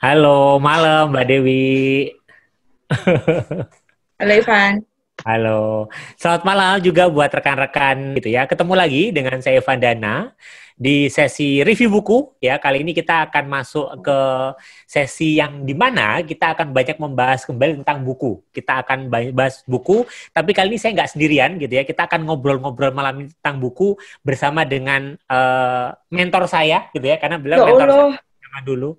Halo, malam Mbak Dewi. Halo Ivan. Halo. Selamat malam juga buat rekan-rekan gitu ya. Ketemu lagi dengan saya Ivan Dana di sesi review buku ya. Kali ini kita akan masuk ke sesi yang dimana kita akan banyak membahas kembali tentang buku. Kita akan bahas buku, tapi kali ini saya nggak sendirian gitu ya. Kita akan ngobrol-ngobrol malam ini tentang buku bersama dengan mentor saya gitu ya. Karena beliau Ya mentor saya Allah, zaman dulu.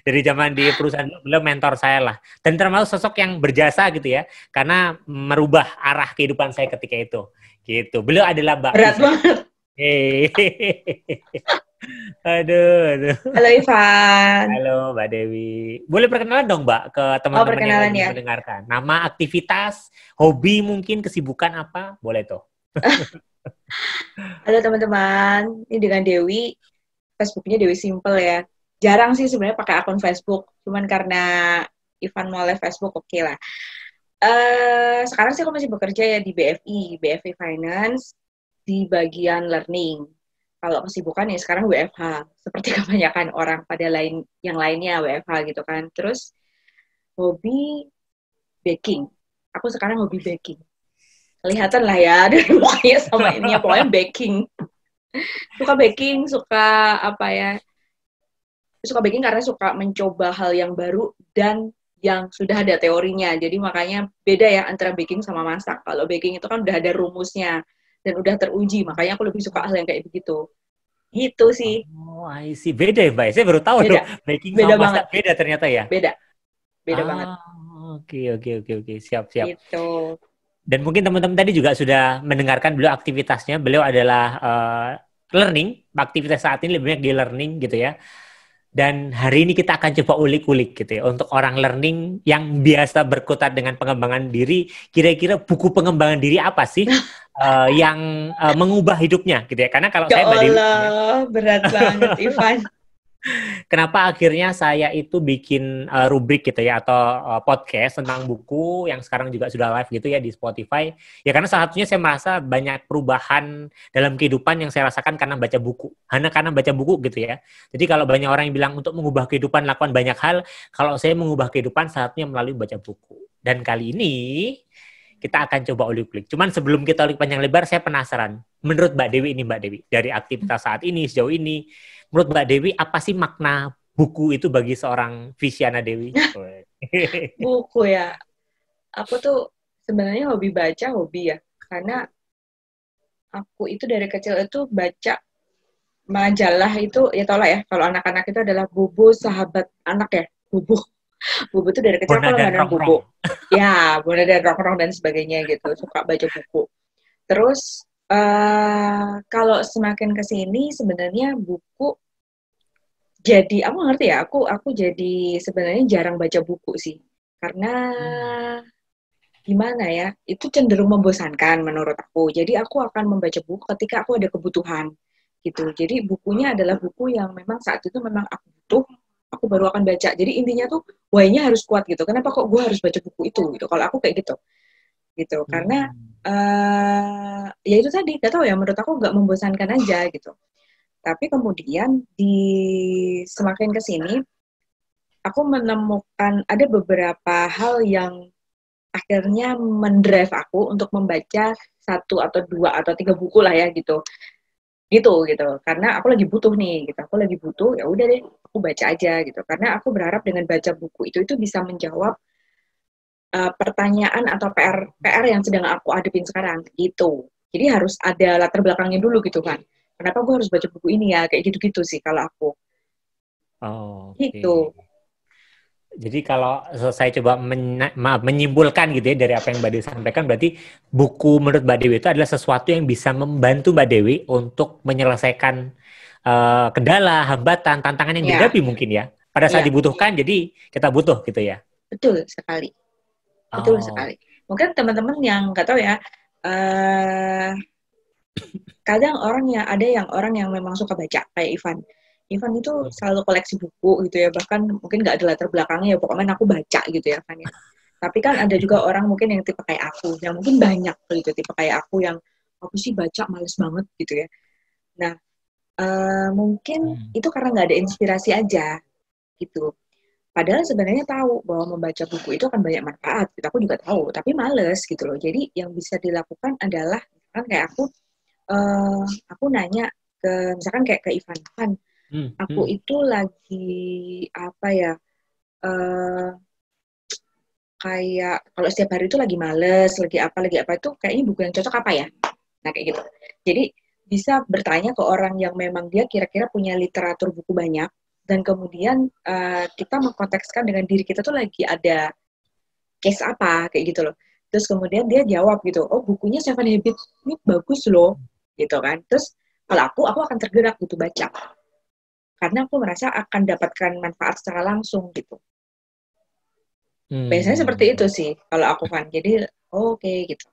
Dari zaman di perusahaan dulu, beliau mentor saya lah. Dan termasuk sosok yang berjasa gitu ya. Karena merubah arah kehidupan saya ketika itu. Gitu. Beliau adalah Mbak berat Visa. banget. Aduh, aduh. Halo Ivan. Halo Mbak Dewi. Boleh perkenalan dong Mbak ke Oh, teman-teman yang perkenalan lagi ya. mendengarkan. Nama, aktivitas, hobi mungkin, kesibukan apa? Boleh tuh. Halo teman-teman. Ini dengan Dewi. Facebooknya Dewi Simple ya. Jarang sih sebenarnya pakai akun Facebook. Cuman karena Ivan mau live Facebook, oke lah. Sekarang sih aku masih bekerja ya di BFI Finance, di bagian learning. Kalau kesibukan ya sekarang WFH. Seperti kebanyakan orang pada yang lainnya WFH gitu kan. Terus hobi baking. Aku sekarang hobi baking. Kelihatan lah ya dari mukanya sama ininya, pokoknya baking. Suka baking, suka baking karena suka mencoba hal yang baru dan yang sudah ada teorinya. Jadi makanya beda ya antara baking sama masak. Kalau baking itu kan udah ada rumusnya dan udah teruji, makanya aku lebih suka hal yang kayak begitu. Gitu sih. Oh, I see. Beda ya Mbak. Saya baru tahu loh. Beda. Baking sama Beda banget. masak beda ternyata ya. Beda. Beda banget. Ah, oke, oke, oke, oke. Siap, siap. Gitu. Dan mungkin teman-teman tadi juga sudah mendengarkan beliau aktivitasnya. Beliau adalah learning, aktivitas saat ini lebih banyak di learning gitu ya. Dan hari ini kita akan coba ulik-ulik gitu ya. Untuk orang learning yang biasa berkutat dengan pengembangan diri, kira-kira buku pengembangan diri apa sih yang mengubah hidupnya gitu ya. Karena kalau Ya saya Mbak Dewi, Allah, berat banget Ivan. kenapa akhirnya saya itu bikin rubrik gitu ya atau podcast tentang buku yang sekarang juga sudah live gitu ya di Spotify. Ya karena salah satunya saya merasa banyak perubahan dalam kehidupan yang saya rasakan karena baca buku. Hanya karena baca buku gitu ya. Jadi kalau banyak orang yang bilang untuk mengubah kehidupan lakukan banyak hal, kalau saya mengubah kehidupan salah satunya melalui baca buku. Dan kali ini kita akan coba ulik-ulik. Cuman sebelum kita ulik panjang lebar, saya penasaran. Menurut Mbak Dewi ini, Mbak Dewi, dari aktivitas saat ini, sejauh ini, menurut Mbak Dewi, apa sih makna buku itu bagi seorang Visiana Dewi? Buku ya. Aku tuh sebenarnya hobi baca, hobi ya. Karena aku itu dari kecil itu baca majalah itu, ya tau lah ya, kalau anak-anak itu adalah Bubu sahabat anak ya, Bubu. Bubu tuh dari kecil aku Bona dan langganan Rongrong. Bubu. Ya, Bunda dan Rong-Rong dan sebagainya gitu, suka baca buku. Terus kalau semakin ke sini sebenarnya buku jadi aku ngerti ya, aku jadi sebenarnya jarang baca buku sih. Karena Hmm. gimana ya, itu cenderung membosankan menurut aku. Jadi aku akan membaca buku ketika aku ada kebutuhan gitu. Jadi bukunya adalah buku yang memang saat itu memang aku butuh, aku baru akan baca. Jadi intinya tuh why-nya harus kuat gitu. Kenapa kok gue harus baca buku itu gitu? Kalau aku kayak gitu, gitu. Karena Hmm. ya itu tadi, gak tahu ya. Menurut aku nggak membosankan aja gitu. Tapi kemudian di semakin ke sini, aku menemukan ada beberapa hal yang akhirnya mendrive aku untuk membaca satu atau dua atau tiga buku lah ya gitu gitu karena aku lagi butuh nih gitu, aku lagi butuh, ya udah deh aku baca aja gitu, karena aku berharap dengan baca buku itu bisa menjawab pertanyaan atau PR yang sedang aku hadapin sekarang gitu. Jadi harus ada latar belakangnya dulu gitu kan, kenapa gue harus baca buku ini ya, kayak gitu-gitu sih kalau aku Oh, oke. gitu. Jadi kalau saya coba menyimpulkan gitu ya dari apa yang Mbak Dewi sampaikan, berarti buku menurut Mbak Dewi itu adalah sesuatu yang bisa membantu Mbak Dewi untuk menyelesaikan kendala, hambatan, tantangan yang Ya, dihadapi mungkin ya. Pada saat ya, dibutuhkan, jadi kita butuh gitu ya. betul sekali. Betul Oh, sekali. Mungkin teman-teman yang nggak tahu ya, eh kadang ada orang yang memang suka baca kayak Ivan. Ivan itu selalu koleksi buku gitu ya, bahkan mungkin nggak ada latar belakangnya ya, pokoknya aku baca gitu ya kan ya. Tapi kan ada juga orang mungkin yang tipe kayak aku, yang mungkin banyak gitu tipe kayak aku sih baca males banget gitu ya. Nah, mungkin hmm. itu karena nggak ada inspirasi aja. gitu. Padahal sebenarnya tahu bahwa membaca buku itu akan banyak manfaat, gitu. Aku juga tahu, tapi males gitu loh. Jadi yang bisa dilakukan adalah, misalkan kayak aku nanya ke, misalkan kayak ke Ivan, aku itu lagi apa ya, kayak kalau setiap hari itu lagi males, lagi apa itu kayaknya buku yang cocok apa ya? Nah kayak gitu. Jadi bisa bertanya ke orang yang memang dia kira-kira punya literatur buku banyak, dan kemudian kita mengkontekskan dengan diri kita tuh lagi ada case apa kayak gitu loh. Terus kemudian dia jawab gitu, oh bukunya Seven Habits ini bagus loh, gitu kan. Terus kalau aku akan tergerak gitu baca, karena aku merasa akan dapatkan manfaat secara langsung gitu. Biasanya seperti itu sih kalau aku kan. Jadi oke gitu.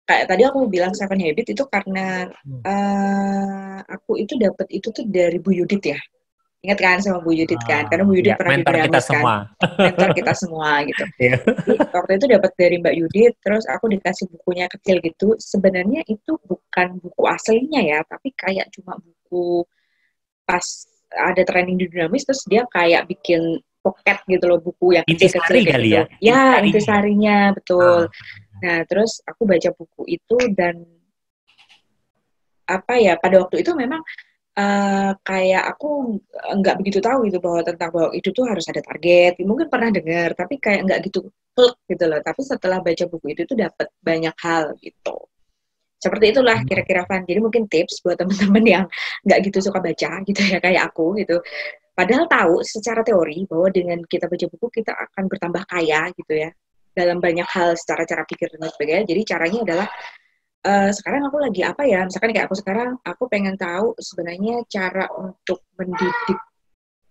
Kayak tadi aku bilang Seven Habits itu karena aku itu dapat itu tuh dari Bu Yudit ya. Ingat kan sama Bu Yudit kan? Karena Bu Yudit Ya, pernah di mentor kita Dinamis kan. semua. Mentor kita semua gitu. Iya. Jadi waktu itu dapat dari Mbak Yudit, terus aku dikasih bukunya kecil gitu. Sebenarnya itu bukan buku aslinya ya, tapi kayak cuma buku pas ada training di Dinamis, terus dia kayak bikin pocket gitu loh, buku yang kecil-kecil Intisari kayak kali gitu. ya? Ya, Intisarinya. intisarinya, betul. Nah, terus aku baca buku itu dan apa ya, pada waktu itu memang kayak aku nggak begitu tahu gitu bahwa itu tuh harus ada target. Mungkin pernah dengar, tapi kayak nggak gitu klik gitu loh. Tapi setelah baca buku itu tuh dapat banyak hal gitu. Seperti itulah kira-kira Van. Jadi mungkin tips buat teman-teman yang nggak gitu suka baca gitu ya kayak aku gitu. Padahal tahu secara teori bahwa dengan kita baca buku kita akan bertambah kaya gitu ya dalam banyak hal secara cara pikir dan sebagainya. Jadi caranya adalah sekarang aku lagi apa ya? Misalkan kayak aku sekarang aku pengen tahu sebenarnya cara untuk mendidik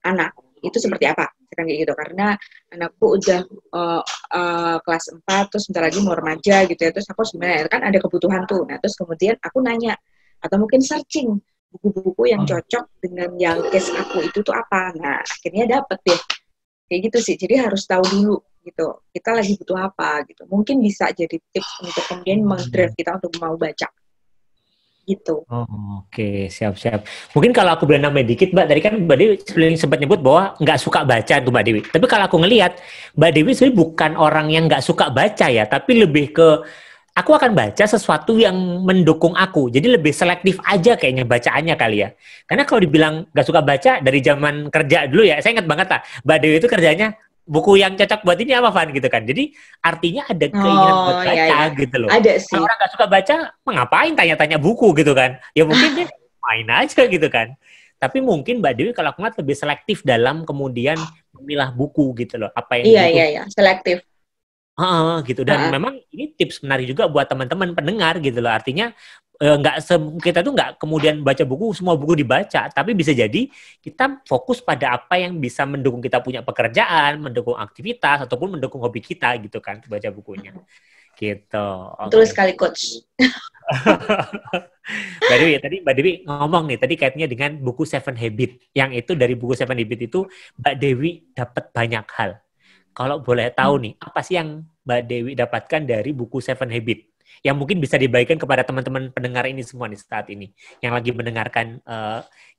anak itu seperti apa? Misalkan kayak gitu karena anakku udah kelas 4 terus bentar lagi mau remaja gitu ya. Terus aku sebenarnya kan ada kebutuhan tuh. Nah, terus kemudian aku nanya atau mungkin searching buku-buku yang cocok dengan yang case aku itu tuh apa. Nah, akhirnya dapet deh. Kayak gitu sih. Jadi harus tahu dulu gitu. Kita lagi butuh apa gitu. Mungkin bisa jadi tips untuk kemudian meng-drive kita untuk mau baca. Gitu. Oh, oke, siap-siap. Mungkin kalau aku boleh nambahin dikit, Mbak, tadi kan Mbak Dewi sebelum sempat nyebut bahwa nggak suka baca tuh Mbak Dewi. Tapi kalau aku ngelihat, Mbak Dewi sebenarnya bukan orang yang nggak suka baca ya, tapi lebih ke aku akan baca sesuatu yang mendukung aku. Jadi lebih selektif aja kayaknya bacaannya kali ya. Karena kalau dibilang nggak suka baca dari zaman kerja dulu ya, saya ingat banget lah, Mbak Dewi itu kerjanya buku yang cocok buat ini apa Van gitu kan. Jadi artinya ada keinginan buat Oh, iya, baca iya. gitu loh. Ada Kalau sih. orang nggak suka baca, ngapain tanya-tanya buku gitu kan? Ya mungkin dia main aja gitu kan. Tapi mungkin Mbak Dewi kalau aku ngeliat lebih selektif dalam kemudian memilah buku gitu loh. Apa yang Iya, iya, dibutuhkan. iya. Selektif. Gitu dan memang ini tips menarik juga buat teman-teman pendengar gitu loh artinya nggak kita tuh nggak kemudian baca buku semua buku dibaca tapi bisa jadi kita fokus pada apa yang bisa mendukung kita punya pekerjaan mendukung aktivitas ataupun mendukung hobi kita gitu kan baca bukunya gitu. Betul Oke. sekali, Coach. Mbak Dewi ngomong nih tadi kaitannya dengan buku Seven Habit yang itu dari buku Seven Habit itu Mbak Dewi dapat banyak hal. Kalau boleh tahu nih, apa sih yang Mbak Dewi dapatkan dari buku Seven Habit? Yang mungkin bisa dibagikan kepada teman-teman pendengar ini semua nih saat ini. Yang lagi mendengarkan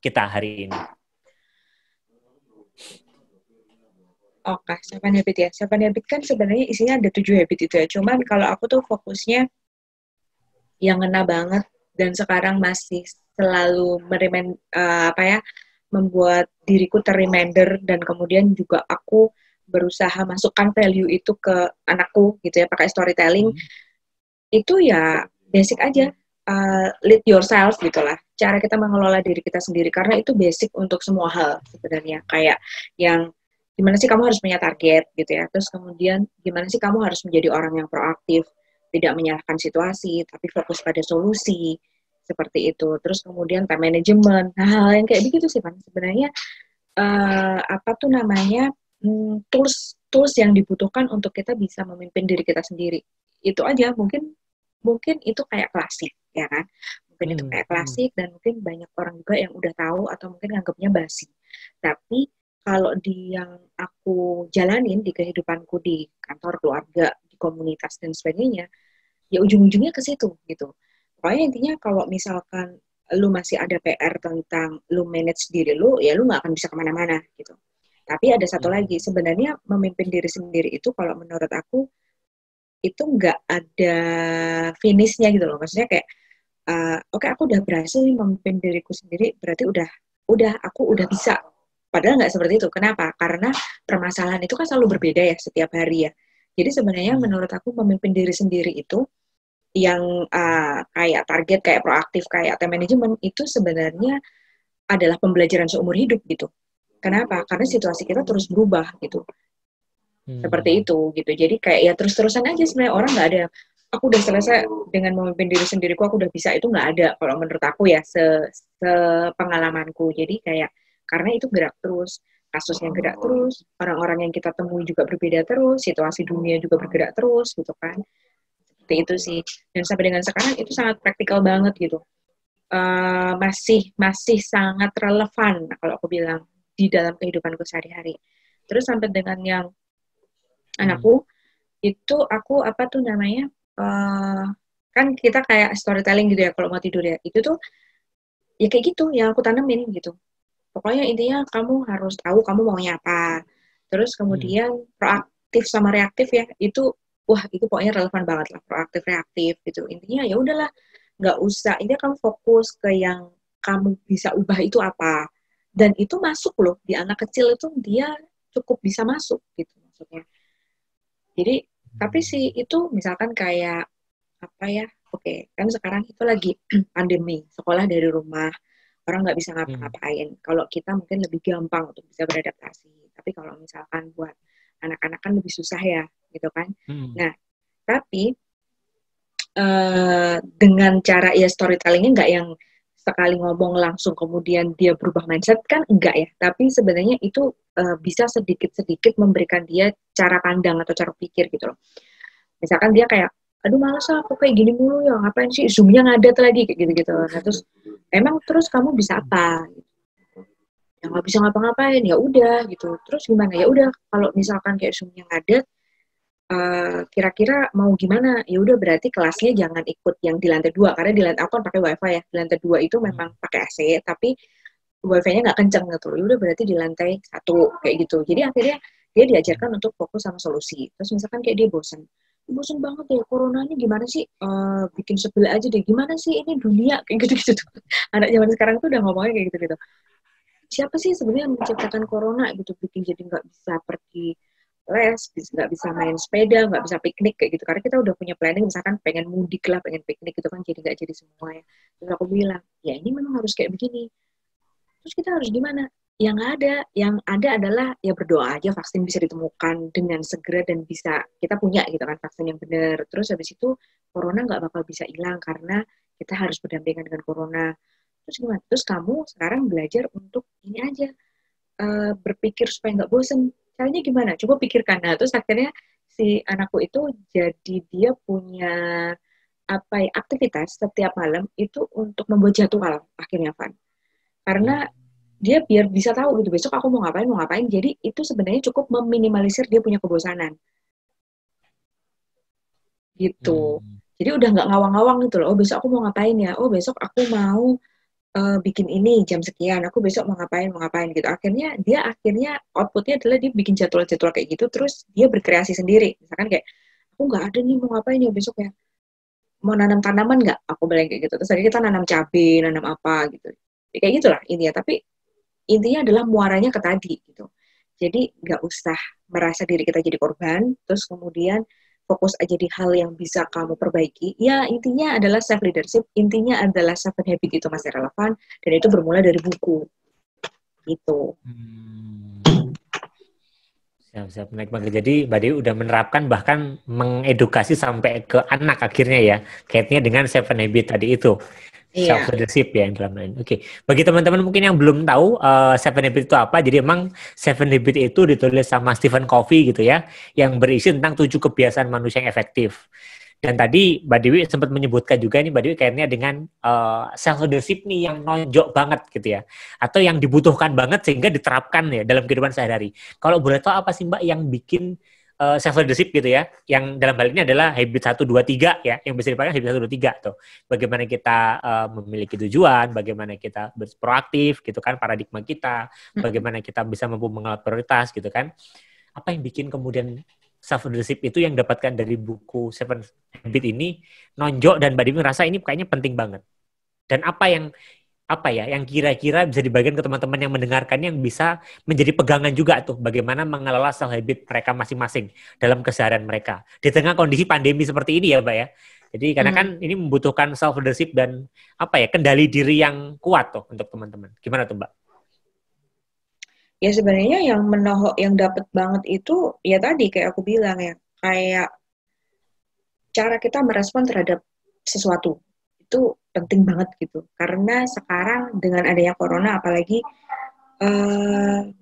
kita hari ini. Oke, Seven Habit ya. Seven Habit kan sebenarnya isinya ada 7 habit itu ya. Cuman kalau aku tuh fokusnya yang ngena banget dan sekarang masih selalu membuat diriku ter-reminder dan kemudian juga aku berusaha masukkan value itu ke anakku gitu ya pakai storytelling itu ya basic aja lead yourself gitulah cara kita mengelola diri kita sendiri karena itu basic untuk semua hal sebenarnya kayak yang gimana sih kamu harus punya target gitu ya terus kemudian gimana sih kamu harus menjadi orang yang proaktif tidak menyalahkan situasi tapi fokus pada solusi seperti itu terus kemudian time management nah hal yang kayak begitu sih Pan sebenarnya tools yang dibutuhkan untuk kita bisa memimpin diri kita sendiri itu aja mungkin itu kayak klasik ya kan mungkin itu kayak klasik dan mungkin banyak orang juga yang udah tahu atau mungkin nganggapnya basi tapi kalau di yang aku jalanin di kehidupanku di kantor keluarga di komunitas dan sebagainya ya ujung-ujungnya ke situ gitu pokoknya intinya kalau misalkan lu masih ada PR tentang lu manage diri lu ya lu nggak akan bisa kemana-mana gitu Tapi ada satu lagi, sebenarnya memimpin diri sendiri itu kalau menurut aku itu nggak ada finishnya gitu loh. Maksudnya kayak, oke, aku udah berhasil nih memimpin diriku sendiri, berarti aku udah bisa. Padahal nggak seperti itu. Kenapa? Karena permasalahan itu kan selalu berbeda ya setiap hari ya. Jadi sebenarnya menurut aku memimpin diri sendiri itu yang kayak target, kayak proaktif, kayak time management itu sebenarnya adalah pembelajaran seumur hidup gitu. Kenapa? Karena situasi kita terus berubah gitu. Seperti itu gitu. Jadi kayak ya terus-terusan aja sebenarnya, orang nggak ada aku udah selesai dengan memimpin diri sendiriku, aku udah bisa, itu nggak ada kalau menurut aku ya, sepengalamanku. Jadi kayak karena itu gerak terus, kasusnya gerak terus, orang-orang yang kita temui juga berbeda terus, situasi dunia juga bergerak terus gitu kan. Seperti itu sih. Dan sampai dengan sekarang itu sangat praktikal banget gitu. Masih sangat relevan kalau aku bilang di dalam kehidupanku sehari-hari. Terus sampai dengan yang anakku itu, aku apa tuh namanya, kan kita kayak storytelling gitu ya kalau mau tidur ya, itu tuh ya kayak gitu yang aku tanemin gitu. Pokoknya intinya kamu harus tahu kamu maunya apa, terus kemudian proaktif sama reaktif ya, itu wah itu pokoknya relevan banget lah, proaktif reaktif gitu. Intinya ya udahlah, nggak usah, ini kamu fokus ke yang kamu bisa ubah itu apa, dan itu masuk loh di anak kecil itu, dia cukup bisa masuk gitu maksudnya. Jadi tapi sih itu misalkan kayak apa ya, oke, kan sekarang itu lagi pandemi, sekolah dari rumah, orang nggak bisa ngapa-ngapain. Kalau kita mungkin lebih gampang untuk bisa beradaptasi, tapi kalau misalkan buat anak-anak kan lebih susah ya, gitu kan. Nah, tapi dengan cara ya storytellingnya nggak yang sekali ngomong langsung kemudian dia berubah mindset, kan enggak ya. Tapi sebenarnya itu bisa sedikit-sedikit memberikan dia cara pandang atau cara pikir gitu loh. Misalkan dia kayak, aduh males aku kayak gini mulu ya, ngapain sih zoomnya ngadet lagi kayak gitu-gitu. Nah terus emang terus kamu bisa apa? Ya nggak bisa ngapa-ngapain, ya udah gitu. Terus gimana? Ya udah kalau misalkan kayak zoomnya ngadet, kira-kira mau gimana? Ya udah berarti kelasnya jangan ikut yang di lantai 2, karena di lantai aku kan pakai wifi ya. Di lantai 2 itu memang pakai AC, tapi wifi-nya nggak kenceng gitu. Ya udah berarti di lantai 1 kayak gitu. Jadi akhirnya dia diajarkan untuk fokus sama solusi. Terus misalkan kayak dia bosan banget ya, corona ini gimana sih, bikin sebel aja deh, gimana sih ini dunia kayak gitu-gitu tuh. Anak zaman sekarang tuh udah ngomongnya kayak gitu-gitu. Siapa sih sebenarnya yang menciptakan corona gitu, bikin jadi nggak bisa pergi les, nggak bisa main sepeda, nggak bisa piknik kayak gitu, karena kita udah punya planning, misalkan pengen mudik lah, pengen piknik gitu kan, jadi nggak jadi semua ya. Terus aku bilang, ya ini memang harus kayak begini. Terus kita harus gimana? Yang ada adalah ya berdoa aja vaksin bisa ditemukan dengan segera dan bisa kita punya gitu kan vaksin yang benar. Terus habis itu corona nggak bakal bisa hilang karena kita harus berdampingan dengan corona. Terus gimana? Terus kamu sekarang belajar untuk ini aja, berpikir supaya nggak bosen. Caranya gimana? Coba pikirkan. Nah, terus akhirnya si anakku itu jadi dia punya apa ya, aktivitas setiap malam itu untuk membuat jadwal akhirnya, Van. Karena dia biar bisa tahu gitu, besok aku mau ngapain. Jadi itu sebenarnya cukup meminimalisir dia punya kebosanan. Gitu. Jadi udah nggak ngawang-ngawang gitu loh. Oh besok aku mau ngapain ya? Oh besok aku mau bikin ini jam sekian. Aku besok mau ngapain gitu. Akhirnya outputnya adalah dia bikin jadwal-jadwal kayak gitu. Terus dia berkreasi sendiri. Misalkan kayak, aku nggak ada nih mau ngapain ya besok ya. Mau nanam tanaman nggak? Aku bilang kayak gitu. Terus akhirnya kita nanam cabai, nanam apa gitu. Ya, kayak gitulah intinya. Tapi intinya adalah muaranya ke tadi gitu. Jadi nggak usah merasa diri kita jadi korban, terus kemudian fokus aja di hal yang bisa kamu perbaiki. Ya intinya adalah self leadership, intinya adalah 7 habit, itu masih relevan dan itu bermula dari buku. Gitu. Siap-siap, naik banget. Jadi Mbak Dewi udah menerapkan, bahkan mengedukasi sampai ke anak akhirnya ya, kaitannya dengan 7 habit tadi itu. Self leadership ya yang dalam lain. Oke. Bagi teman-teman mungkin yang belum tahu 7 habit itu apa, jadi emang 7 habit itu ditulis sama Stephen Covey gitu ya, yang berisi tentang 7 kebiasaan manusia yang efektif. Dan tadi Mbak Dewi sempat menyebutkan juga nih Mbak Dewi kayaknya dengan self leadership nih yang nonjok banget gitu ya, atau yang dibutuhkan banget sehingga diterapkan ya dalam kehidupan sehari-hari. Kalau boleh tahu apa sih Mbak yang bikin self leadership gitu ya, yang dalam hal ini adalah habit 1 2 3 ya, yang bisa dipakai habit 1 2 3 tuh. Bagaimana kita memiliki tujuan, bagaimana kita proaktif gitu kan, paradigma kita, bagaimana kita bisa mampu mengatur prioritas gitu kan. Apa yang bikin kemudian self leadership itu yang dapatkan dari buku Seven Habit ini nonjok dan Mbak Dewi ngerasa ini kayaknya penting banget. Dan apa yang kira-kira bisa dibagikan ke teman-teman yang mendengarkannya yang bisa menjadi pegangan juga tuh bagaimana mengelola self habit mereka masing-masing dalam keseharian mereka di tengah kondisi pandemi seperti ini ya Mbak ya. Jadi karena kan ini membutuhkan self leadership dan kendali diri yang kuat tuh untuk teman-teman. Gimana tuh Mbak? Ya sebenarnya yang dapat banget itu ya tadi kayak aku bilang ya, kayak cara kita merespon terhadap sesuatu itu penting banget gitu. Karena sekarang dengan adanya corona apalagi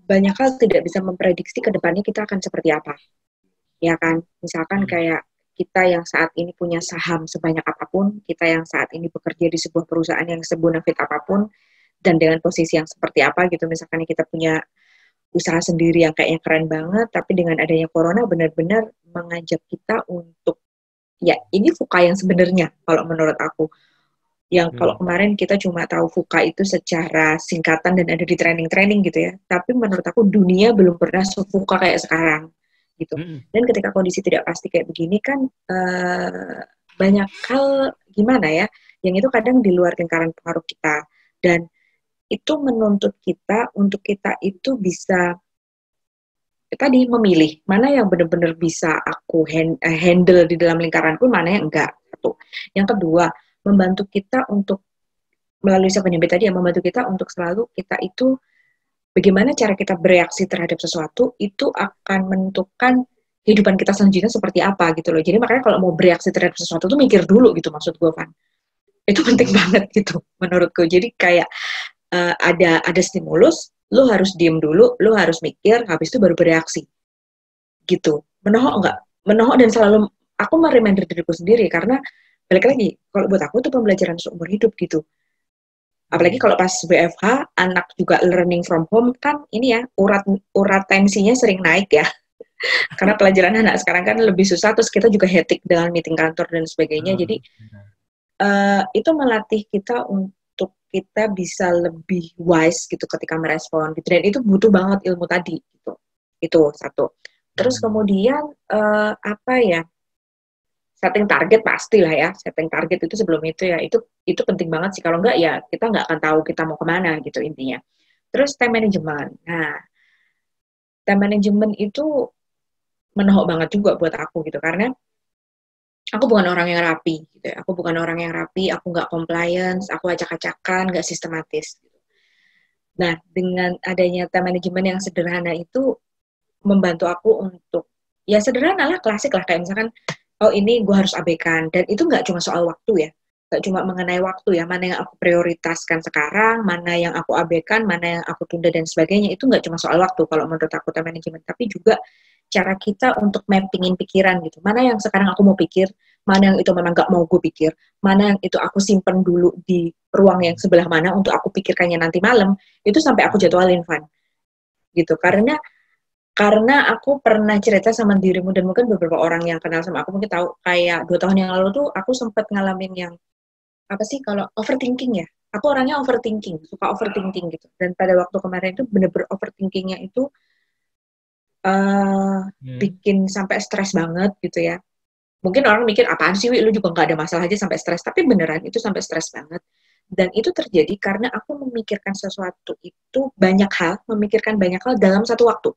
banyak hal tidak bisa memprediksi ke depannya kita akan seperti apa. Ya kan? Misalkan kayak kita yang saat ini punya saham sebanyak apapun, kita yang saat ini bekerja di sebuah perusahaan yang sebonafit apapun, dan dengan posisi yang seperti apa gitu, misalkan kita punya usaha sendiri yang kayaknya keren banget, tapi dengan adanya corona benar-benar mengajak kita untuk, ya ini VUCA yang sebenarnya kalau menurut aku. Yang kalau kemarin kita cuma tahu VUCA itu secara singkatan dan ada di training-training gitu ya, tapi menurut aku dunia belum pernah se-VUCA kayak sekarang gitu. Dan ketika kondisi tidak pasti kayak begini kan banyak hal gimana ya, yang itu kadang di luar lingkaran pengaruh kita, dan itu menuntut kita untuk kita itu bisa tadi memilih mana yang benar-benar bisa aku handle di dalam lingkaranku, mana yang enggak. Satu. Yang kedua, membantu kita untuk melalui self habit tadi yang membantu kita untuk selalu kita itu bagaimana cara kita bereaksi terhadap sesuatu itu akan menentukan kehidupan kita selanjutnya seperti apa gitu loh. Jadi makanya kalau mau bereaksi terhadap sesuatu tuh mikir dulu gitu, maksud gue Van. Itu penting banget gitu menurutku. Jadi kayak ada stimulus, lu harus diem dulu, lu harus mikir, habis itu baru bereaksi. Gitu. Menohok enggak? Menohok dan selalu aku mereminder diriku sendiri karena balik lagi, kalau buat aku itu pembelajaran seumur hidup gitu. Apalagi kalau pas WFH, anak juga learning from home kan ini ya, urat tensinya sering naik ya. Karena pelajaran anak sekarang kan lebih susah, terus kita juga hectic dengan meeting kantor dan sebagainya. Jadi itu melatih kita untuk kita bisa lebih wise gitu ketika merespon gitu. Dan itu butuh banget ilmu tadi gitu. Itu satu. Terus kemudian setting target pastilah ya. Setting target itu sebelum itu ya, itu penting banget sih. Kalau enggak ya kita nggak akan tahu kita mau kemana gitu intinya. Terus time management. Nah, time management itu menohok banget juga buat aku gitu. Karena aku bukan orang yang rapi gitu ya. Aku bukan orang yang rapi, aku nggak compliance, aku acak-acakan, nggak sistematis. Gitu. Nah, dengan adanya time management yang sederhana itu membantu aku untuk, ya sederhana lah, klasik lah. Kayak misalkan, oh ini gue harus abaikan. Dan itu nggak cuma soal waktu ya. Nggak cuma mengenai waktu ya. Mana yang aku prioritaskan sekarang, mana yang aku abaikan, mana yang aku tunda dan sebagainya. Itu nggak cuma soal waktu kalau menurut aku time management. Tapi juga cara kita untuk mappingin pikiran gitu. Mana yang sekarang aku mau pikir, mana yang itu memang gak mau gue pikir, mana yang itu aku simpen dulu di ruang yang sebelah mana untuk aku pikirkannya nanti malam, itu sampai aku jadwalin, Van. Gitu. Karena aku pernah cerita sama dirimu dan mungkin beberapa orang yang kenal sama aku mungkin tahu, kayak 2 tahun yang lalu tuh aku sempat ngalamin yang, apa sih kalau overthinking ya. Aku orangnya overthinking, suka overthinking gitu. Dan pada waktu kemarin itu bener-bener overthinkingnya itu bikin sampai stres banget gitu ya. Mungkin orang mikir, apaan sih, Wi? Lu juga gak ada masalah aja sampai stres. Tapi beneran, itu sampai stres banget. Dan itu terjadi karena aku memikirkan sesuatu itu memikirkan banyak hal dalam satu waktu.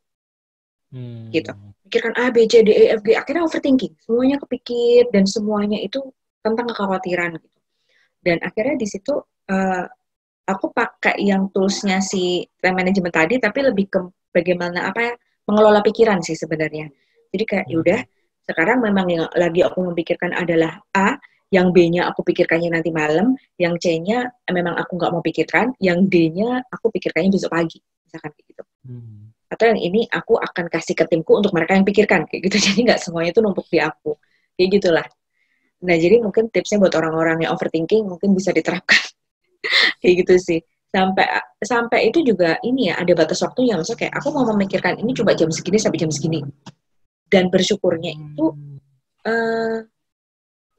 Gitu. Mikirkan A, B, C, D, E, F, G. Akhirnya overthinking. Semuanya kepikir, dan semuanya itu tentang kekhawatiran. Gitu. Dan akhirnya di situ, aku pakai yang toolsnya si time management tadi, tapi lebih ke bagaimana mengelola pikiran sih sebenarnya. Jadi kayak yaudah, sekarang memang yang lagi aku memikirkan adalah A, yang B-nya aku pikirkannya nanti malam, yang C-nya memang aku nggak mau pikirkan, yang D-nya aku pikirkannya besok pagi, misalkan kayak gitu. Atau yang ini aku akan kasih ke timku untuk mereka yang pikirkan, kayak gitu. Jadi nggak semuanya itu numpuk di aku, kayak gitulah. Nah jadi mungkin tipsnya buat orang-orang yang overthinking mungkin bisa diterapkan, kayak gitu sih. Sampai itu juga ini ya, ada batas waktunya. Maksudnya kayak aku mau memikirkan ini coba jam segini sampai jam segini. Dan bersyukurnya itu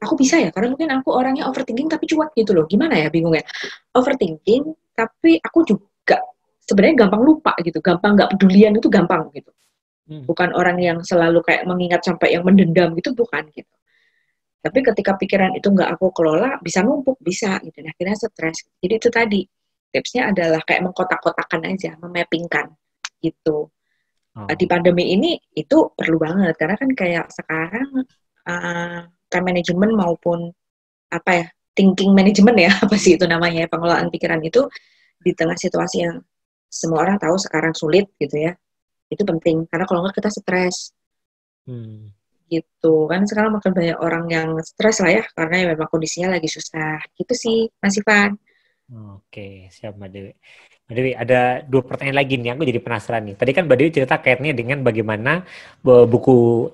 aku bisa ya, karena mungkin aku orangnya overthinking tapi cuek gitu loh. Gimana ya, bingung ya. Overthinking tapi aku juga sebenarnya gampang lupa gitu, gampang nggak pedulian itu gampang gitu. Bukan orang yang selalu kayak mengingat sampai yang mendendam gitu, bukan gitu. Tapi ketika pikiran itu nggak aku kelola, bisa numpuk, bisa gitu. Nah, akhirnya stres. Jadi itu tadi, tipsnya adalah kayak mengkotak-kotakan aja, memappingkan gitu. Di pandemi ini itu perlu banget, karena kan kayak sekarang time management maupun apa ya, thinking management ya, apa sih itu namanya, pengelolaan pikiran itu di tengah situasi yang semua orang tahu sekarang sulit gitu ya, itu penting, karena kalau nggak kita stres. Gitu kan, sekarang makin banyak orang yang stres lah ya, karena ya memang kondisinya lagi susah gitu sih Mas Ivan. Oke, siap Mbak Dewi. Mbak Dewi, ada 2 pertanyaan lagi nih, aku jadi penasaran nih. Tadi kan Mbak Dewi cerita kaitannya dengan bagaimana buku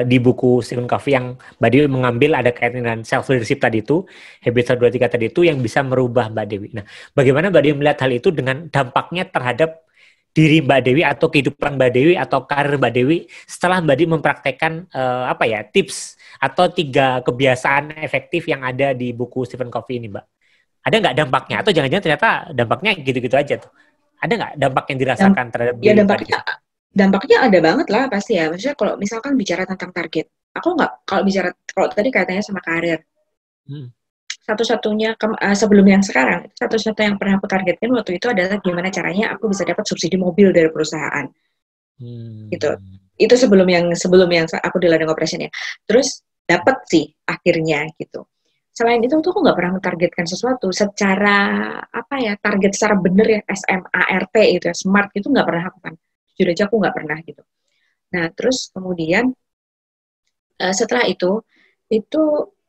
di buku Stephen Covey yang Mbak Dewi mengambil ada kaitannya dengan self leadership tadi itu, habits 1, 2, 3 tadi itu yang bisa merubah Mbak Dewi. Nah, bagaimana Mbak Dewi melihat hal itu dengan dampaknya terhadap diri Mbak Dewi atau kehidupan Mbak Dewi atau karir Mbak Dewi setelah Mbak Dewi mempraktekkan tips atau 3 kebiasaan efektif yang ada di buku Stephen Covey ini, Mbak? Ada nggak dampaknya? Atau jangan-jangan ternyata dampaknya gitu-gitu aja tuh? Ada nggak dampak yang dirasakan terhadap ya diri Mbak Dewi? dampaknya ada banget lah pasti ya. Maksudnya kalau misalkan bicara tentang target, aku nggak, kalau tadi kaitannya sama karir, satu-satunya sebelum yang sekarang, satu-satunya yang pernah aku targetkan waktu itu adalah gimana caranya aku bisa dapat subsidi mobil dari perusahaan. Gitu. Itu sebelum yang aku di ladang operation ya. Terus dapat sih akhirnya gitu. Selain itu tuh aku nggak pernah mentargetkan sesuatu secara target secara bener ya, SMART itu ya, SMART itu nggak pernah lakukan. Jujur aja aku nggak pernah gitu. Nah terus kemudian setelah itu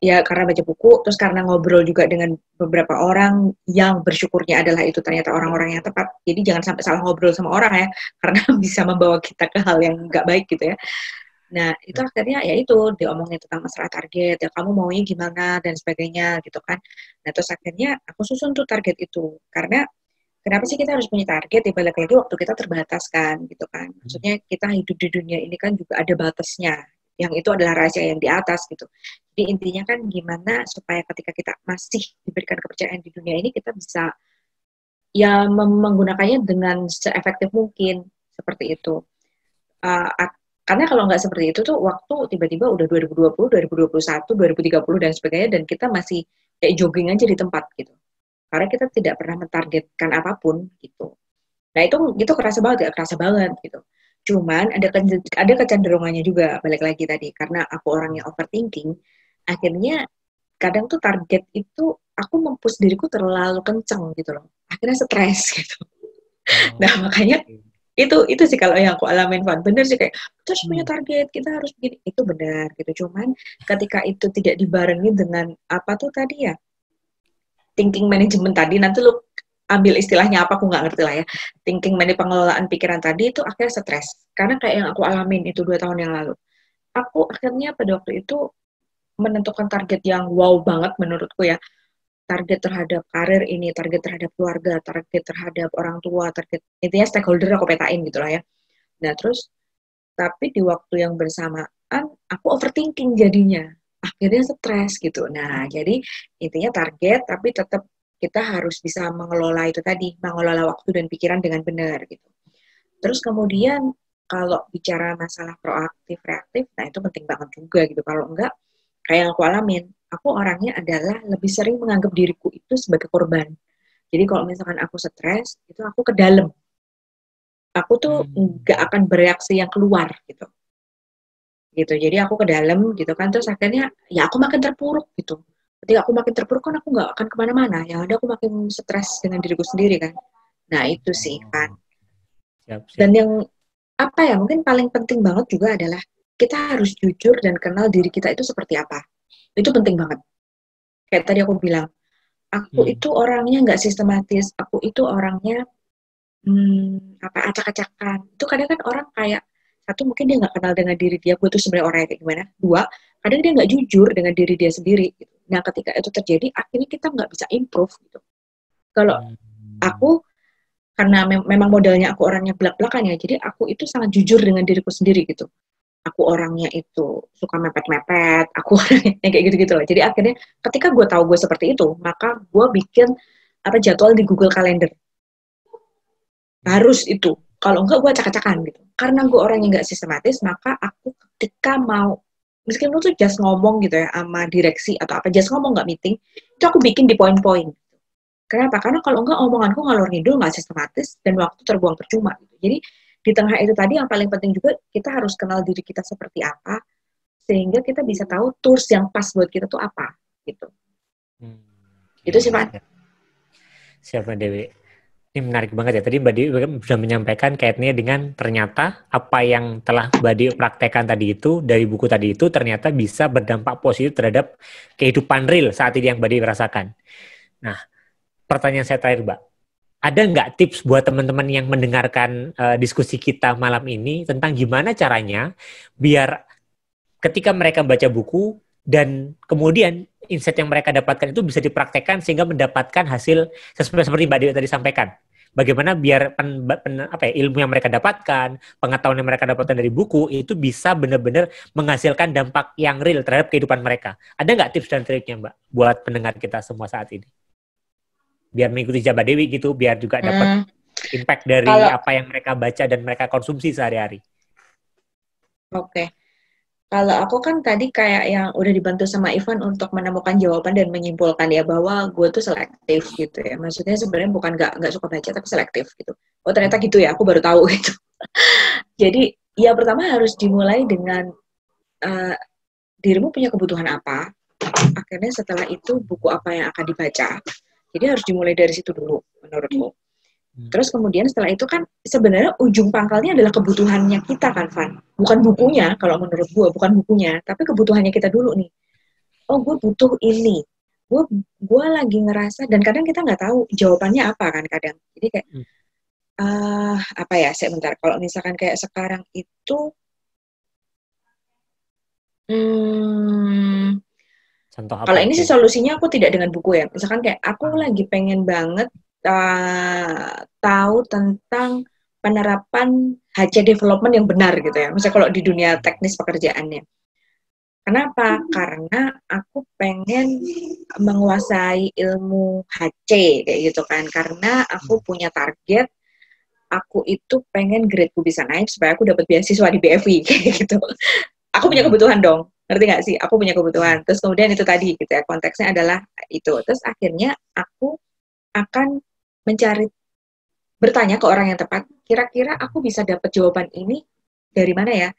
ya karena baca buku, terus karena ngobrol juga dengan beberapa orang yang bersyukurnya adalah itu ternyata orang-orang yang tepat. Jadi jangan sampai salah ngobrol sama orang ya, karena bisa membawa kita ke hal yang nggak baik gitu ya. Nah, itu akhirnya ya itu diomongin tentang masalah target, ya kamu maunya gimana dan sebagainya gitu kan. Nah, terus akhirnya aku susun tuh target itu. Karena kenapa sih kita harus punya target? Ya balik lagi waktu kita terbatas kan gitu kan. Maksudnya kita hidup di dunia ini kan juga ada batasnya. Yang itu adalah rahasia yang di atas gitu. Jadi intinya kan gimana supaya ketika kita masih diberikan kepercayaan di dunia ini, kita bisa ya menggunakannya dengan seefektif mungkin seperti itu. Karena kalau nggak seperti itu tuh waktu tiba-tiba udah 2020, 2021, 2030 dan sebagainya, dan kita masih kayak jogging aja di tempat gitu. Karena kita tidak pernah mentargetkan apapun gitu. Nah itu kerasa banget gitu. Cuman ada kecenderungannya juga, balik lagi tadi, karena aku orangnya overthinking, akhirnya kadang tuh target itu aku mempush diriku terlalu kenceng gitu loh. Akhirnya stres gitu. Nah makanya itu sih kalau yang aku alamin, Van. Bener sih, kayak kita harus punya target, kita harus begini, itu benar gitu. Cuman ketika itu tidak dibarengi dengan apa tuh tadi ya, thinking management tadi, nanti lu ambil istilahnya apa aku nggak ngerti lah ya, thinking management, pengelolaan pikiran tadi, itu akhirnya stres. Karena kayak yang aku alamin itu 2 tahun yang lalu, aku akhirnya pada waktu itu menentukan target yang wow banget menurutku ya, target terhadap karir ini, target terhadap keluarga, target terhadap orang tua, target intinya stakeholder aku petain gitu lah ya. Nah terus, tapi di waktu yang bersamaan aku overthinking jadinya, akhirnya stres gitu. Nah jadi intinya target, tapi tetap kita harus bisa mengelola itu tadi, mengelola waktu dan pikiran dengan benar gitu. Terus kemudian kalau bicara masalah proaktif, reaktif, nah itu penting banget juga gitu. Kalau enggak, kayak yang aku alamin, aku orangnya adalah lebih sering menganggap diriku itu sebagai korban. Jadi kalau misalkan aku stres, itu aku ke dalam. Aku tuh nggak akan bereaksi yang keluar gitu. Jadi aku ke dalam gitu kan, terus akhirnya ya aku makin terpuruk gitu. Ketika aku makin terpuruk kan aku nggak akan kemana-mana. Yang ada aku makin stres dengan diriku sendiri kan. Nah itu sih kan. Dan yang mungkin paling penting banget juga adalah kita harus jujur dan kenal diri kita itu seperti apa. Itu penting banget. Kayak tadi aku bilang, aku itu orangnya nggak sistematis, aku itu orangnya acak-acakan. Itu kadang kan orang kayak, satu mungkin dia nggak kenal dengan diri dia, gue tuh sebenarnya orangnya kayak gimana. 2, kadang dia nggak jujur dengan diri dia sendiri. Gitu. Nah ketika itu terjadi, akhirnya kita nggak bisa improve gitu. Kalau aku, karena memang modelnya aku orangnya belak-belakan ya, jadi aku itu sangat jujur dengan diriku sendiri gitu. aku orangnya itu suka mepet-mepet, aku orangnya kayak gitu-gitu loh. Jadi akhirnya ketika gue tahu gue seperti itu, maka gue bikin jadwal di Google Calendar. Harus itu. Kalau enggak gue acak-acakan gitu. Karena gue orangnya nggak sistematis, maka aku ketika mau, meskipun tuh just ngomong gitu ya sama direksi atau apa, just ngomong nggak meeting, itu aku bikin di poin-poin. Kenapa? Karena kalau enggak omonganku ngalor ngidul, nggak sistematis, dan waktu terbuang percuma. Gitu. Jadi di tengah itu tadi yang paling penting juga kita harus kenal diri kita seperti apa, sehingga kita bisa tahu tools yang pas buat kita tuh apa gitu. Itu sih Pak. Siapa Dewi? Ini menarik banget ya. Tadi Mbak Dewi sudah menyampaikan kaitannya dengan ternyata apa yang telah Mbak Dewi praktekkan tadi itu dari buku tadi itu ternyata bisa berdampak positif terhadap kehidupan real saat ini yang Mbak Dewi rasakan. Nah, pertanyaan saya terakhir Mbak. Ada nggak tips buat teman-teman yang mendengarkan diskusi kita malam ini tentang gimana caranya biar ketika mereka baca buku dan kemudian insight yang mereka dapatkan itu bisa dipraktekkan sehingga mendapatkan hasil seperti Mbak Dewi tadi sampaikan. Bagaimana biar ilmu yang mereka dapatkan, pengetahuan yang mereka dapatkan dari buku itu bisa benar-benar menghasilkan dampak yang real terhadap kehidupan mereka. Ada nggak tips dan triknya Mbak buat pendengar kita semua saat ini? Biar mengikuti Mbak Dewi gitu, biar juga dapat impact dari apa yang mereka baca dan mereka konsumsi sehari-hari. Oke. Kalau aku kan tadi kayak yang udah dibantu sama Ivan untuk menemukan jawaban dan menyimpulkan ya bahwa gue tuh selektif gitu ya. Maksudnya sebenarnya bukan nggak suka baca tapi selektif gitu. Oh ternyata gitu ya, aku baru tahu gitu. Jadi ya pertama harus dimulai dengan dirimu punya kebutuhan apa. Akhirnya setelah itu buku apa yang akan dibaca. Jadi harus dimulai dari situ dulu menurutku. Terus kemudian setelah itu kan sebenarnya ujung pangkalnya adalah kebutuhannya kita kan, Van. Bukan bukunya, kalau menurut gue, bukan bukunya. Tapi kebutuhannya kita dulu nih. Oh, gue butuh ini. Gue lagi ngerasa, dan kadang kita nggak tahu jawabannya apa kan kadang. Jadi kayak, apa ya, saya bentar. Kalau misalkan kayak sekarang itu, contoh apa kalau ya? ini sih solusinya aku tidak dengan buku ya. Misalkan kayak, aku lagi pengen banget tahu tentang penerapan HC development yang benar gitu ya. Misalnya kalau di dunia teknis pekerjaannya. Kenapa? Karena aku pengen menguasai ilmu HC kayak gitu kan. Karena aku punya target, aku itu pengen gradeku bisa naik supaya aku dapat beasiswa di BFI kayak gitu. Aku punya kebutuhan dong. Ngerti nggak sih? Aku punya kebutuhan. Terus kemudian itu tadi gitu ya. Konteksnya adalah itu. Terus akhirnya aku akan bertanya ke orang yang tepat, kira-kira aku bisa dapat jawaban ini dari mana ya?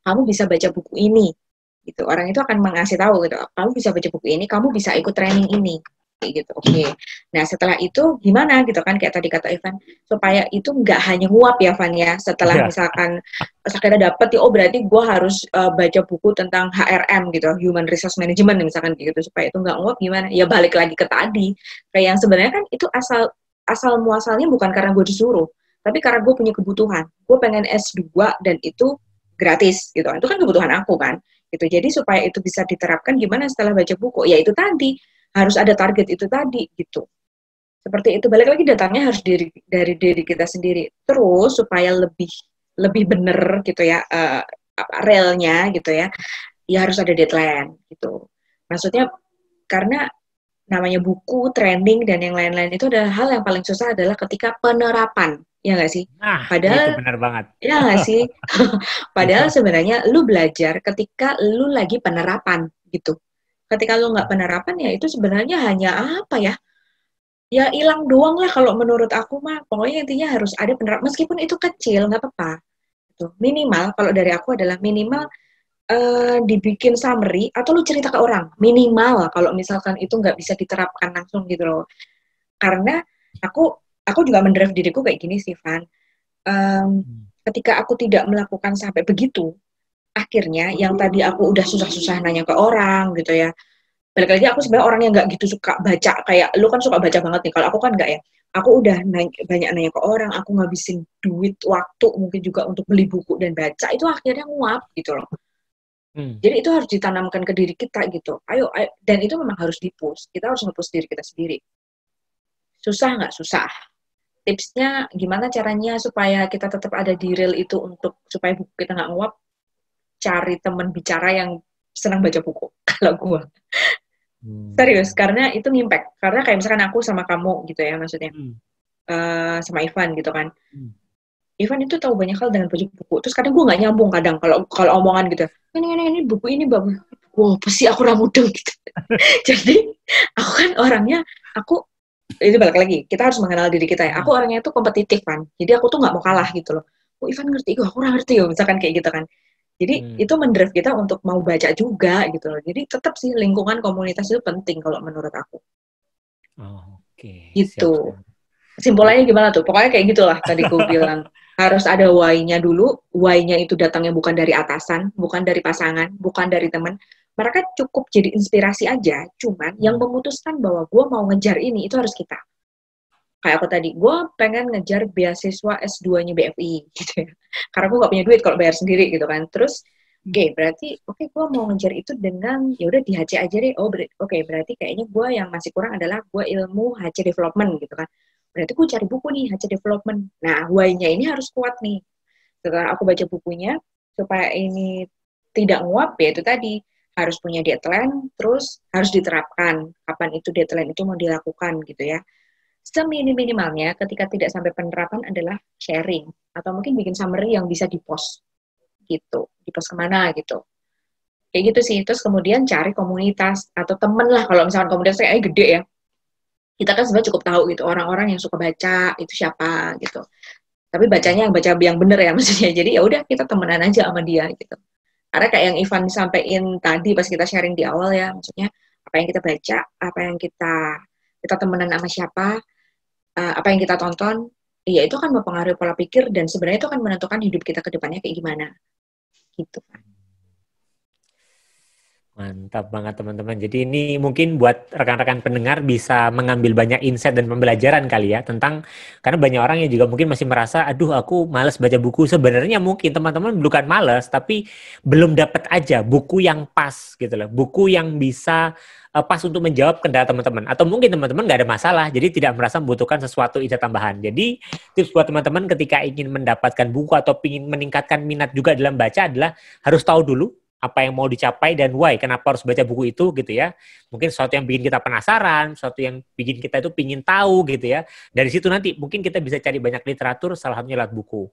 Kamu bisa baca buku ini, gitu. Orang itu akan mengasih tahu gitu. Kamu bisa baca buku ini, kamu bisa ikut training ini, kayak gitu. Oke. Nah setelah itu gimana gitu kan? Kayak tadi kata Ivan, supaya itu nggak hanya nguap ya, Van ya. Setelah misalkan akhirnya dapet, oh berarti gue harus baca buku tentang HRM gitu, Human Resource Management misalkan gitu. Supaya itu nggak nguap gimana? Ya balik lagi ke tadi. Kayak yang sebenarnya kan itu asal muasalnya bukan karena gue disuruh, tapi karena gue punya kebutuhan. Gue pengen S2 dan itu gratis gitu. Itu kan kebutuhan aku kan. Gitu. Jadi supaya itu bisa diterapkan gimana setelah baca buku? Ya itu tadi, harus ada target itu tadi gitu. Seperti itu. Balik lagi datangnya harus dari diri kita sendiri. Terus supaya lebih bener gitu ya, realnya gitu ya. Ya harus ada deadline gitu. Maksudnya karena namanya buku, training, dan yang lain-lain itu adalah hal yang paling susah adalah ketika penerapan, ya nggak sih? Nah, Padahal, itu benar banget. ya nggak sih? Padahal sebenarnya lu belajar ketika lu lagi penerapan, gitu. Ketika lu nggak penerapan, ya itu sebenarnya hanya apa ya? Ya hilang doang lah kalau menurut aku mah. Pokoknya intinya harus ada penerapan, meskipun itu kecil, nggak apa-apa. Gitu. Minimal, kalau dari aku adalah minimal dibikin summary atau lu cerita ke orang minimal kalau misalkan itu nggak bisa diterapkan langsung gitu loh, karena aku juga mendrive diriku kayak gini sih Van, ketika aku tidak melakukan sampai begitu, akhirnya yang tadi aku udah susah-susah nanya ke orang gitu ya, balik lagi aku sebenarnya orang yang nggak gitu suka baca, kayak lu kan suka baca banget nih, kalau aku kan nggak ya, aku udah banyak nanya ke orang, aku ngabisin duit, waktu mungkin juga untuk beli buku dan baca, itu akhirnya nguap gitu loh. Jadi itu harus ditanamkan ke diri kita gitu. Ayo, dan itu memang harus di-push. Kita harus nge-push diri kita sendiri. Susah nggak? Susah. Tipsnya gimana caranya supaya kita tetap ada di reel itu supaya buku kita nggak nguap? cari teman bicara yang senang baca buku kalau gue. Serius, karena itu ngimpact. Karena kayak misalkan aku sama kamu gitu ya maksudnya. Sama Ivan gitu kan. Ivan itu tahu banyak hal dengan baca buku. Terus kadang gue nggak nyambung kadang kalau omongan gitu. Ini buku ini bagus. Wah, pasti aku ramudeng gitu. Jadi aku kan orangnya, itu balik lagi, kita harus mengenal diri kita ya. Aku orangnya tuh kompetitif kan. Jadi aku tuh nggak mau kalah gitu loh. Oh, Ivan ngerti, aku kurang ngerti ya, misalkan kayak gitu kan. Jadi itu mendrive kita untuk mau baca juga gitu loh. Jadi tetap sih lingkungan komunitas itu penting kalau menurut aku. Oke. Gitu. Siap. Kesimpulannya gimana tuh? Pokoknya kayak gitulah tadi gue bilang. Harus ada why-nya dulu. Why-nya itu datangnya bukan dari atasan, bukan dari pasangan, bukan dari teman. Mereka cukup jadi inspirasi aja. Cuman yang memutuskan bahwa gue mau ngejar ini, itu harus kita. Kayak aku tadi, gue pengen ngejar beasiswa S2-nya BFI gitu ya. Karena gue gak punya duit kalau bayar sendiri gitu kan. Terus, berarti gue mau ngejar itu dengan, ya udah di HC aja deh. Berarti kayaknya gue yang masih kurang adalah gue ilmu HC development gitu kan. Berarti gue cari buku nih, HC development. Nah, why-nya ini harus kuat nih. Setelah aku baca bukunya, supaya ini tidak nguap, ya itu tadi. Harus punya deadline, terus harus diterapkan. Kapan itu deadline itu mau dilakukan gitu ya. Seminim-minimalnya ketika tidak sampai penerapan adalah sharing. Atau mungkin bikin summary yang bisa di-post. Gitu. Di-post kemana gitu. Kayak gitu sih. Terus kemudian cari komunitas atau temen lah. Kalau misalkan komunitasnya kayaknya gede ya. Kita kan sebenarnya cukup tahu gitu orang-orang yang suka baca itu siapa gitu. Tapi bacanya yang baca yang bener ya maksudnya. Jadi ya udah kita temenan aja sama dia gitu. Karena kayak yang Ivan sampaikan tadi pas kita sharing di awal ya, maksudnya apa yang kita baca, apa yang kita temenan sama siapa, apa yang kita tonton, ya itu kan mempengaruhi pola pikir dan sebenarnya itu kan menentukan hidup kita ke depannya kayak gimana. Gitu kan. Mantap banget teman-teman. Jadi ini mungkin buat rekan-rekan pendengar bisa mengambil banyak insight dan pembelajaran kali ya tentang, karena banyak orang yang juga mungkin masih merasa, aduh aku malas baca buku. Sebenarnya mungkin teman-teman bukan malas, tapi belum dapat aja buku yang pas gitu loh. Buku yang bisa pas untuk menjawab kendala teman-teman. Atau mungkin teman-teman nggak ada masalah, jadi tidak merasa membutuhkan sesuatu ide tambahan. Jadi tips buat teman-teman ketika ingin mendapatkan buku atau ingin meningkatkan minat juga dalam baca adalah harus tahu dulu apa yang mau dicapai dan why, kenapa harus baca buku itu gitu ya. Mungkin sesuatu yang bikin kita penasaran, sesuatu yang bikin kita itu pingin tahu gitu ya. Dari situ nanti mungkin kita bisa cari banyak literatur, salah satunya lewat buku.